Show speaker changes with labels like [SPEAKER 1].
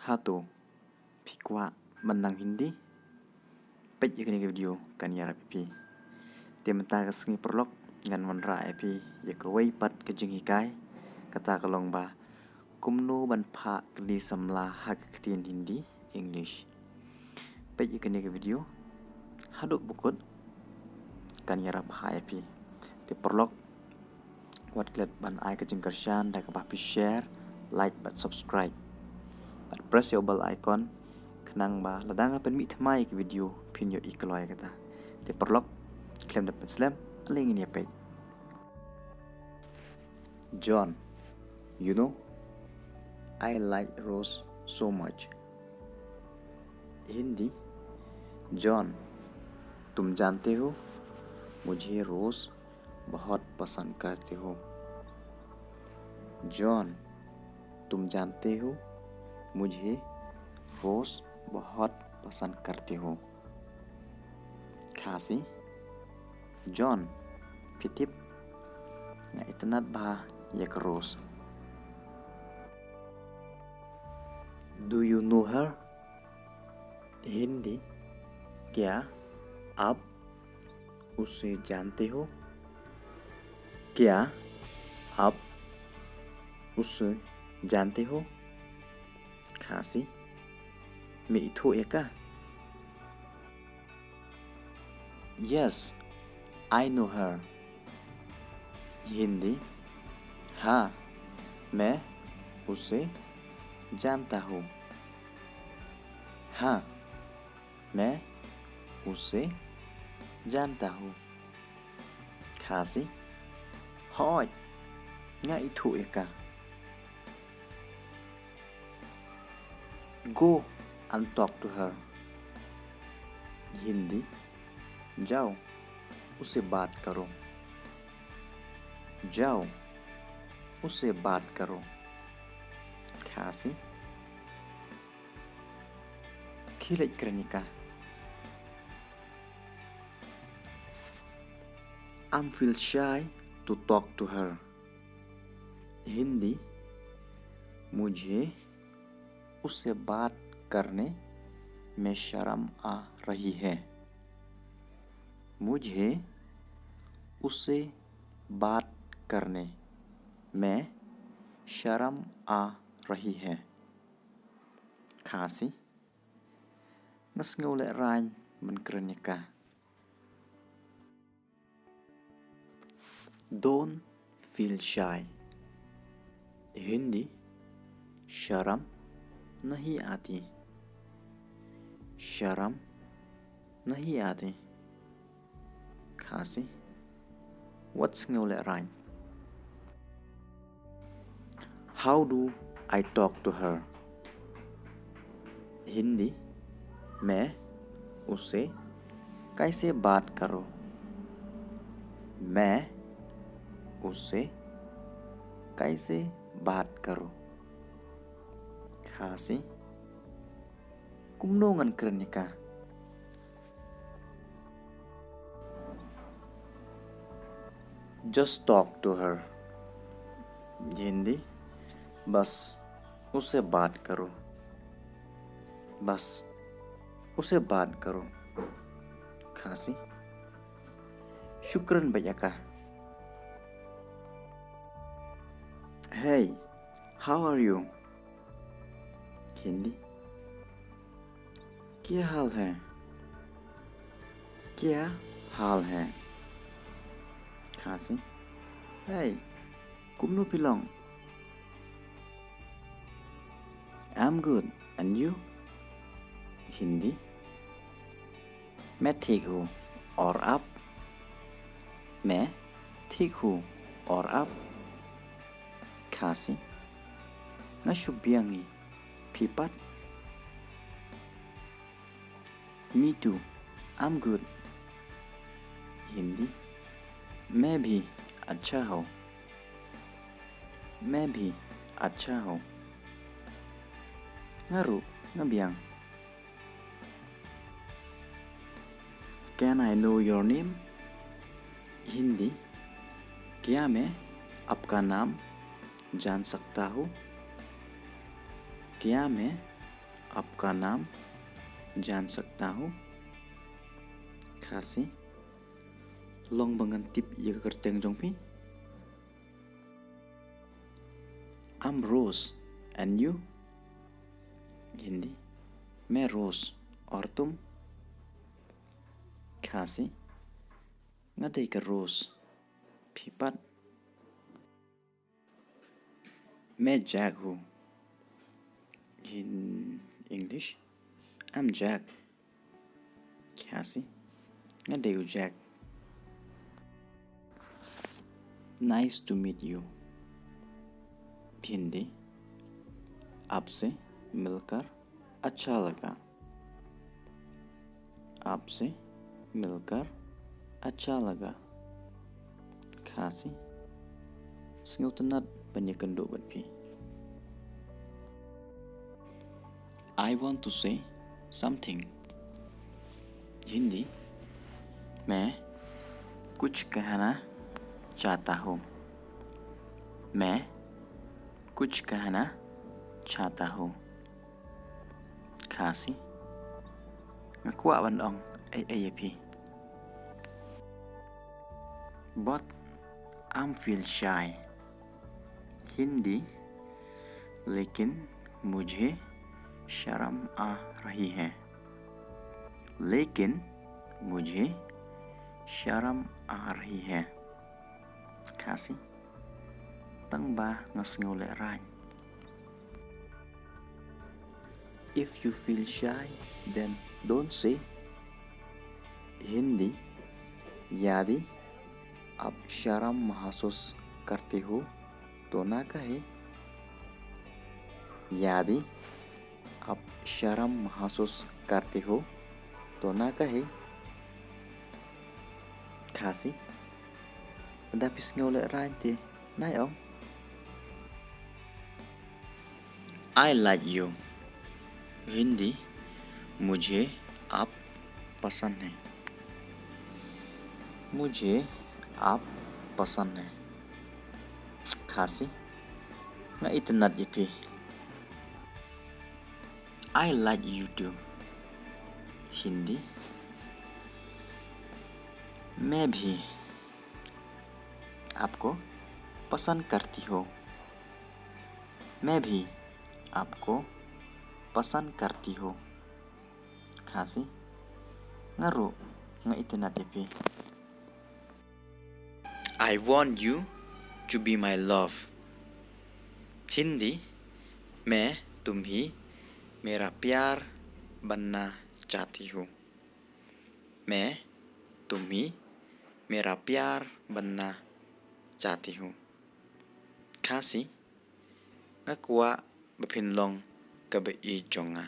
[SPEAKER 1] Hato Pikwa Menang Hindi Peit yakni video kan yara pipi Temata ka sengi perlok ngan wanra epi yakawai pat ke jenghikai kata kalong ba KUMNO ban PHAH KYLLI SAMLA HAKA KTIEN Hindi English Peit yakni video haduk bukut kan yara bahai epi te perlok wat klet ban ai ke jengkarshan da ka bah pi share like but subscribe but press your bell icon kenang ba ladang pen mi thamai ke video pin yo ikloi kata te perlok klem da pen slam aling ini page John, you know I like rose so much. Hindi John तुम जानते हो मुझे रोज बहुत पसंद करते हो. John तुम जानते हो मुझे रोज बहुत पसंद करते हो. खासी जॉन फिटिप ना इतना भा एक रोज. Do you know her? Hindi क्या आप उसे जानते हो? क्या आप उसे जानते हो? खासी मैं इथो एका. Yes, I know her. Hindi हाँ मैं उसे जानता हूँ. हाँ मैं उसे जानता हूँ. खासी hoi nga itu eka. Go and talk to her. Hindi जाओ उसे बात करो. जाओ उसे बात करो. खासी खिलaj krenika. I feel shy to talk to her. Hindi मुझे उससे बात करने में शर्म आ रही है. मुझे उससे बात करने में शर्म आ रही है. खासी ngesngole rain menkrenika. Don't feel shy. Hindi शर्म नहीं आती. शर्म नहीं आती. खासी what's ngole rain. How do I talk to her? Hindi मैं उससे कैसे बात करूं? मैं उससे कैसे बात करूं? खासी KUMNO ngan krenika. Just talk to her. Hindi बस उससे बात करो. बस उसे बात करो. खासी शुक्रन बयाका. Hey, how are you? Hindi क्या हाल है? क्या हाल है? खासी Hey, KUMNO pilong. I'm good, and you? Hindi मैं ठीक हूँ और आप? मैं ठीक हूँ और आप? खासी ngashubiangi pipat. Me too, I'm good. Hindi मैं भी अच्छा हूँ. मैं भी अच्छा हूँ. ngaru ngabiang. Can I know your name? Hindi क्या मैं आपका नाम जान सकता हूँ? क्या मैं आपका नाम जान सकता हूँ? खासी long mengantip ia kerteng jongpi. I'm Rose and you? Hindi मैं रोज और तुम? खासी ngadai ka Rose phipat. मैं जैक हूँ. In English I'm Jack. खासी ngadai u Jack. Nice to meet you. Hindi आपसे मिलकर अच्छा लगा. आपसे मिलकर अच्छा लगा. खासी singautanat panyakendo batpi. I want to say something. Hindi मैं कुछ कहना चाहता हूँ. मैं कुछ कहना चाहता हूँ. खासी ngakwa ban ong AAP. But I'm feel shy. Hindi लेकिन मुझे शर्म आ रही है. लेकिन मुझे शर्म आ रही है. खासी tang ba ngasngau le rai. If you feel shy then don't say. Hindi यदि आप शर्म महसूस करते हो तो ना कहे. यदि आप शर्म महसूस करते हो तो ना कहे. खासी dapis ngole rante nai ong. I like you. Hindi मुझे आप पसंद हैं. मुझे आप पसंद हैं. खासी nga itanat ipi. I like you too. Hindi मैं भी आपको पसंद करती हूँ. मैं भी आपको पसंद करती हूँ. खासी ngaru nga itanat ipi. I want you to be my love. Hindi मैं तुम ही मेरा प्यार बनना चाहती हूँ. मैं तुम ही मेरा प्यार बनना चाहती हूँ. खासी ngakwa baphinlong kabai jonga.